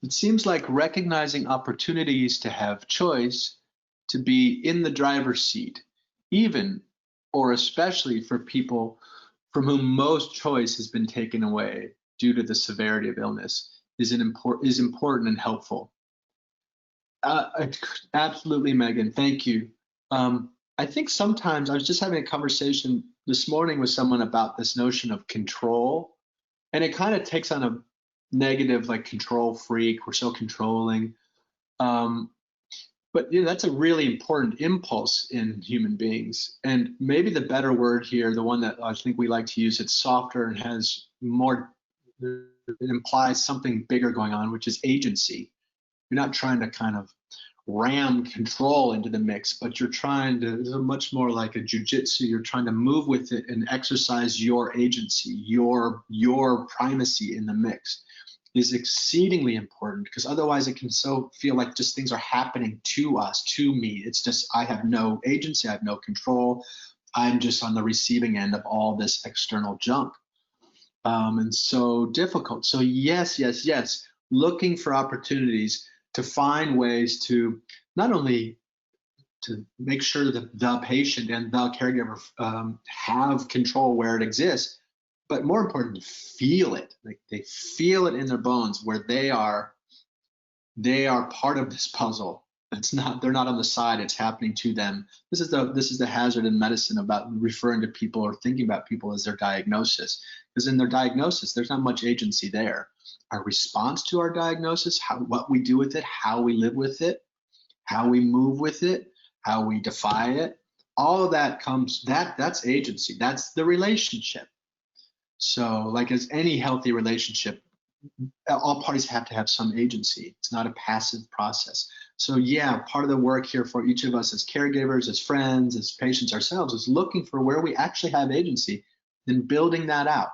It seems like recognizing opportunities to have choice, to be in the driver's seat, even or especially for people from whom most choice has been taken away due to the severity of illness, is important and helpful. Absolutely, Megan. Thank you. I think sometimes I was just having a conversation this morning with someone about this notion of control, and it kind of takes on a negative, like control freak. We're so controlling. But that's a really important impulse in human beings. And maybe the better word here, the one that I think we like to use, it's softer and has more, it implies something bigger going on, which is agency. You're not trying to kind of ram control into the mix, but you're trying to, it's much more like a jujitsu. You're trying to move with it and exercise your agency, your primacy in the mix is exceedingly important, because otherwise it can so feel like just things are happening to us, to me. It's just, I have no agency, I have no control. I'm just on the receiving end of all this external junk. And so difficult. So yes, looking for opportunities to find ways to not only to make sure that the patient and the caregiver have control where it exists, but more importantly, feel it. Like they feel it in their bones, where they are part of this puzzle. It's not, they're not on the side, it's happening to them. This is the hazard in medicine about referring to people or thinking about people as their diagnosis. Because in their diagnosis, there's not much agency there. Our response to our diagnosis, what we do with it, how we live with it, how we move with it, how we defy it, all of that comes, that's agency, that's the relationship. So like as any healthy relationship, all parties have to have some agency. It's not a passive process. So yeah, part of the work here for each of us as caregivers, as friends, as patients ourselves, is looking for where we actually have agency and building that out.